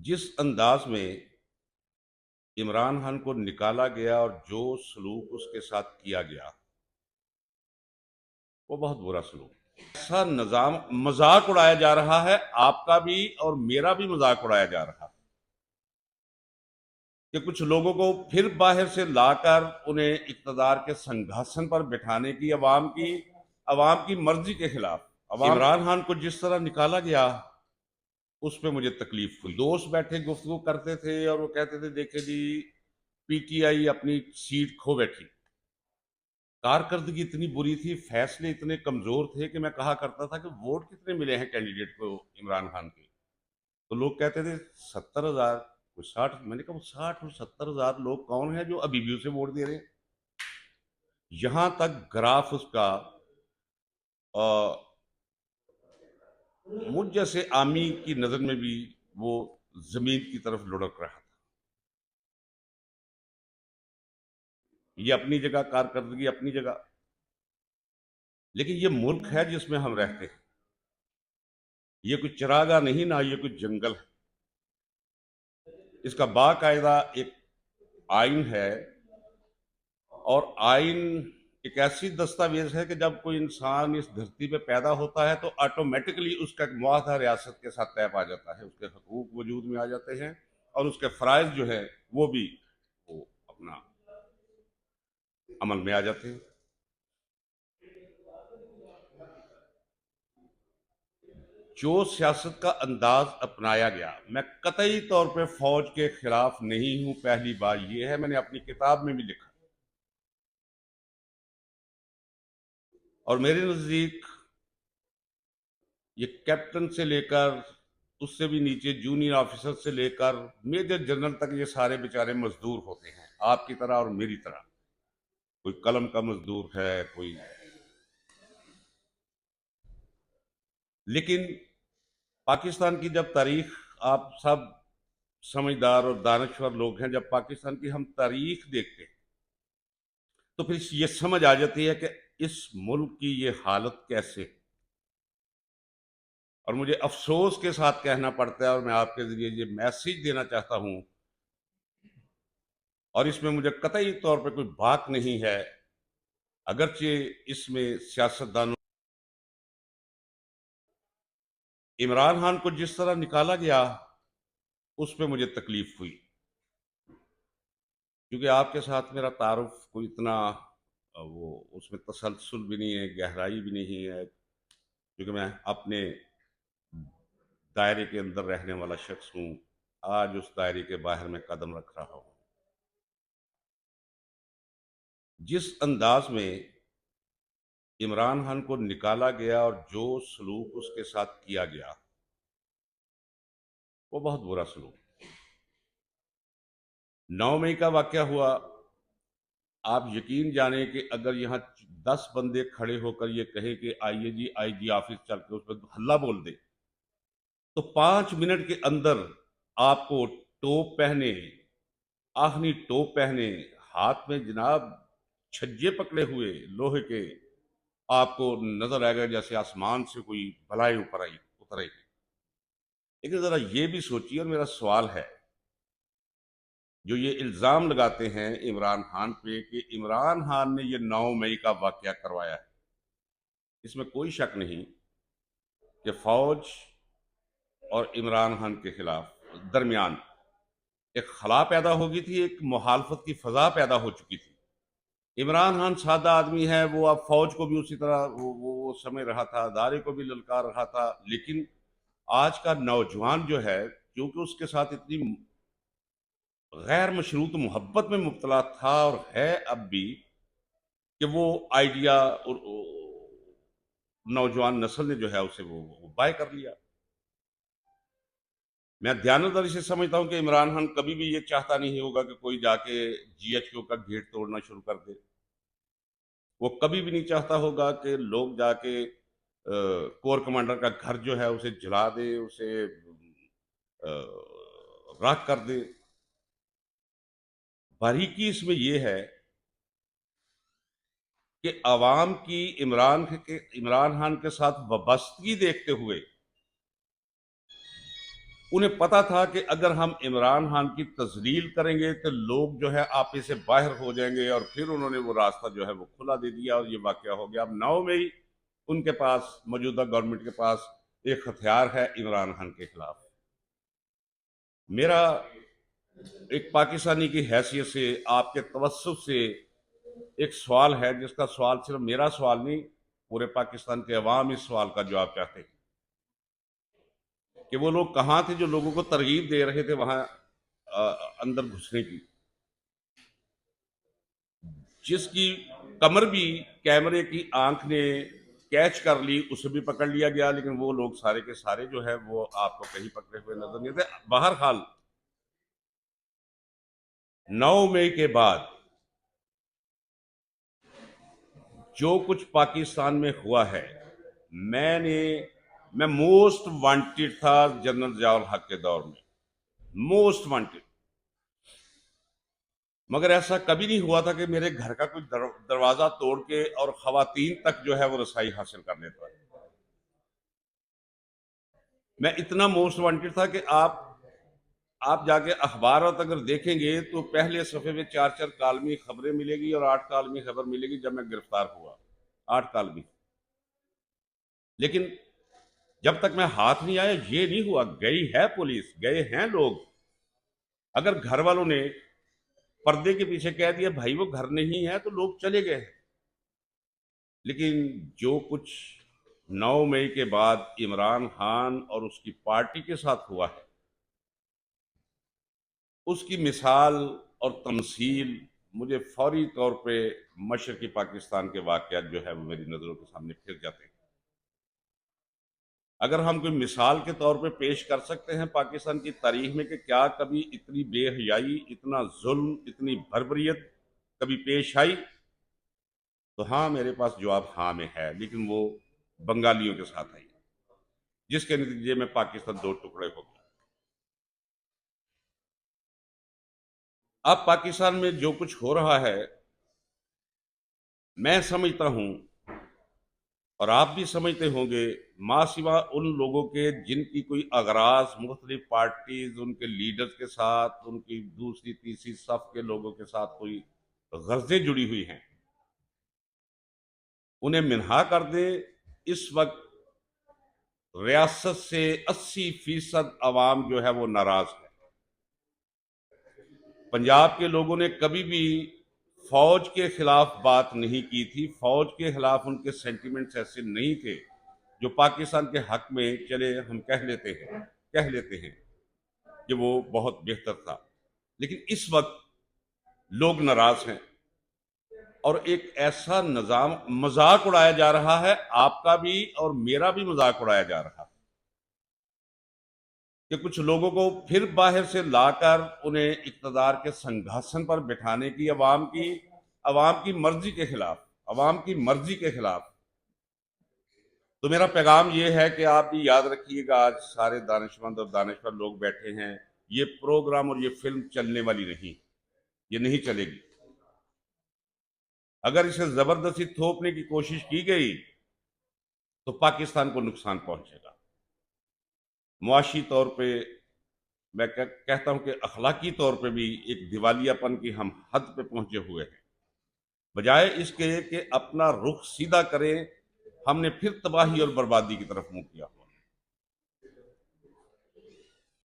जिस अंदाज में इमरान खान को निकाला गया और जो सलूक उसके साथ किया गया, वो बहुत बुरा सलूक। ऐसा निजाम मजाक उड़ाया जा रहा है, आपका भी और मेरा भी मजाक उड़ाया जा रहा है कि कुछ लोगों को फिर बाहर से लाकर उन्हें इक्तदार के संघासन पर बिठाने की अवाम की मर्जी के खिलाफ इमरान खान को जिस तरह निकाला गया, उस पर मुझे तकलीफ हुई। दोस्त बैठे गुफ्तगू करते थे और वो कहते थे, देखे जी, पीटीआई अपनी सीट खो बैठी। कारकर्दगी इतनी बुरी थी, फैसले इतने कमजोर थे कि मैं कहा करता था कि वोट कितने मिले हैं कैंडिडेट को इमरान खान के। तो लोग कहते थे 70,000, कोई 60। मैंने कहा 60 और 70,000 लोग कौन है जो अभी भी उसे वोट दे रहे हैं। यहां तक ग्राफ उसका अ, मुझ जैसे आमी की नजर में भी वो जमीन की तरफ लुढ़क रहा था। ये अपनी जगह, कारकर्दगी अपनी जगह, लेकिन ये मुल्क है जिसमें हम रहते हैं। ये कोई चिरागा नहीं, ना ये कोई जंगल है। इसका बाकायदा एक आइन है, और आइन एक ऐसी दस्तावेज है कि जब कोई इंसान इस धरती पे पैदा होता है तो ऑटोमेटिकली उसका एक मुआहदा रियासत के साथ तय पा जाता है, उसके हकूक वजूद में आ जाते हैं और उसके फ़राइज़ जो है वो भी वो अपना अमल में आ जाते हैं। जो सियासत का अंदाज अपनाया गया, मैं कतई तौर पे फौज के खिलाफ नहीं हूं, पहली बार ये है, मैंने अपनी किताब में भी लिखा। और मेरे नजदीक ये कैप्टन से लेकर उससे भी नीचे जूनियर ऑफिसर से लेकर मेजर जनरल तक ये सारे बेचारे मजदूर होते हैं, आपकी तरह और मेरी तरह। कोई कलम का मजदूर है, कोई। लेकिन पाकिस्तान की जब तारीख, आप सब समझदार और दानश्वर लोग हैं, जब पाकिस्तान की हम तारीख देखते हैं तो फिर ये समझ आ जाती है कि इस मुल्क की ये हालत कैसे है। और मुझे अफसोस के साथ कहना पड़ता है, और मैं आपके जरिए ये मैसेज देना चाहता हूं, और इसमें मुझे कतई तौर पे कोई बात नहीं है, अगरचे इसमें सियासतदानों, इमरान खान को जिस तरह निकाला गया, उस पर मुझे तकलीफ हुई, क्योंकि आपके साथ मेरा तारुफ कोई इतना वो उसमें तसलसल भी नहीं है, गहराई भी नहीं है, क्योंकि मैं अपने दायरे के अंदर रहने वाला शख्स हूँ। आज उस दायरे के बाहर में कदम रख रहा हूँ। जिस अंदाज में इमरान खान को निकाला गया और जो सलूक उसके साथ किया गया, वो बहुत बुरा सलूक। 9 मई का वाकया हुआ। आप यकीन जाने कि अगर यहाँ 10 बंदे खड़े होकर ये कहे कि आइए जी आईजी ऑफिस चल के उस पर हल्ला बोल दे, तो 5 मिनट के अंदर आपको टोप पहने, आखनी टोप पहने, हाथ में जनाब छज्जे पकड़े हुए लोहे के, आपको नजर आएगा जैसे आसमान से कोई बलाई ऊपर आई उतर आई। लेकिन जरा ये भी सोचिए, और मेरा सवाल है, जो ये इल्जाम लगाते हैं इमरान खान पे कि इमरान खान ने ये 9 मई का वाकया करवाया है, इसमें कोई शक नहीं कि फौज और इमरान खान के खिलाफ दरमियान एक खला पैदा हो गई थी, एक मुखालफत की फजा पैदा हो चुकी थी। इमरान खान सादा आदमी है, वो अब फौज को भी उसी तरह वो समझ रहा था, दारे को भी ललकार रहा था। लेकिन आज का नौजवान जो है, क्योंकि उसके साथ इतनी गैर मशरूत मोहब्बत में मुब्तला था और है अब भी, कि वो आइडिया और नौजवान नस्ल ने जो है उसे वो बाय कर लिया। मैं ध्यानदारी से समझता हूं कि इमरान खान कभी भी ये चाहता नहीं होगा कि कोई जाके जीएचक्यू का गेट तोड़ना शुरू कर दे। वो कभी भी नहीं चाहता होगा कि लोग जाके कोर कमांडर का घर जो है उसे जला दे, उसे राख कर दे। बारीकी इसमें यह है कि अवाम की इमरान खान के साथ वाबस्तगी देखते हुए उन्हें पता था कि अगर हम इमरान खान की तजलील करेंगे तो लोग जो है आपे से बाहर हो जाएंगे, और फिर उन्होंने वो रास्ता जो है वो खुला दे दिया और ये वाकया हो गया। अब 9 मई उनके पास, मौजूदा गवर्नमेंट के पास एक हथियार है इमरान खान के खिलाफ। मेरा एक पाकिस्तानी की हैसियत से आपके तवज्जुह से एक सवाल है, जिसका सवाल सिर्फ मेरा सवाल नहीं, पूरे पाकिस्तान के अवाम इस सवाल का जवाब चाहते हैं कि वो लोग कहाँ थे जो लोगों को तरगीब दे रहे थे वहां अंदर घुसने की, जिसकी कमर भी कैमरे की आंख ने कैच कर ली, उसे भी पकड़ लिया गया, लेकिन वो लोग सारे के सारे जो है वो आपको कहीं पकड़े हुए नजर नहीं थे। बहरहाल 9 मई के बाद जो कुछ पाकिस्तान में हुआ है, मैं मोस्ट वांटेड था जनरल जियाउल हक के दौर में, मोस्ट वांटेड। मगर ऐसा कभी नहीं हुआ था कि मेरे घर का कोई दरवाजा तोड़ के और खवातीन तक जो है वो रसाई हासिल कर लेता है। मैं इतना मोस्ट वांटेड था कि आप जाके अखबार अगर देखेंगे तो पहले सफे में 4 कालमी खबरें मिलेगी और 8 कालमी खबर मिलेगी जब मैं गिरफ्तार हुआ, 8 कालमी। लेकिन जब तक मैं हाथ नहीं आया ये नहीं हुआ। गई है पुलिस, गए हैं लोग। अगर घर वालों ने पर्दे के पीछे कह दिया भाई वो घर नहीं है तो लोग चले गए। लेकिन जो कुछ 9 मई के बाद इमरान खान और उसकी पार्टी के साथ हुआ है, उसकी मिसाल और तमसील मुझे फौरी तौर पे मशरकी पाकिस्तान के वाक़यात जो है वो मेरी नज़रों के सामने फिर जाते हैं। अगर हम कोई मिसाल के तौर पे पेश कर सकते हैं पाकिस्तान की तारीख में कि क्या कभी इतनी बेहयाई, इतना जुल्म, इतनी बर्बरियत कभी पेश आई, तो हाँ, मेरे पास जवाब हाँ में है। लेकिन वो बंगालियों के साथ आई, जिसके नतीजे में पाकिस्तान 2 टुकड़े हो गया। अब पाकिस्तान में जो कुछ हो रहा है, मैं समझता हूं और आप भी समझते होंगे, माँ सिवा उन लोगों के जिनकी कोई अगराज मुख्तलिफ पार्टीज, उनके लीडर्स के साथ, उनकी दूसरी तीसरी सफ के लोगों के साथ कोई गर्जें जुड़ी हुई हैं, उन्हें मिन्हा कर दें। इस वक्त रियासत से 80% अवाम जो है वो नाराज है। पंजाब के लोगों ने कभी भी फौज के खिलाफ बात नहीं की थी, फौज के खिलाफ उनके सेंटिमेंट्स ऐसे नहीं थे जो पाकिस्तान के हक में चले हम कह लेते हैं कि वो बहुत बेहतर था। लेकिन इस वक्त लोग नाराज हैं और एक ऐसा निजाम मजाक उड़ाया जा रहा है, आपका भी और मेरा भी मजाक उड़ाया जा रहा है कि कुछ लोगों को फिर बाहर से लाकर उन्हें इक्तदार के संघासन पर बिठाने की, अवाम की मर्जी के खिलाफ, अवाम की मर्जी के खिलाफ। तो मेरा पैगाम यह है कि आप भी याद रखिएगा, आज सारे दानिशमंद और दानिशवर लोग बैठे हैं, ये प्रोग्राम और ये फिल्म चलने वाली नहीं, ये नहीं चलेगी। अगर इसे जबरदस्ती थोपने की कोशिश की गई तो पाकिस्तान को नुकसान पहुंचेगा। मुआशी तौर पे मैं कहता हूं कि अखलाकी तौर पे भी एक दिवालियापन की हम हद पे पहुंचे हुए हैं। बजाय इसके कि अपना रुख सीधा करें, हमने फिर तबाही और बर्बादी की तरफ मुंह किया।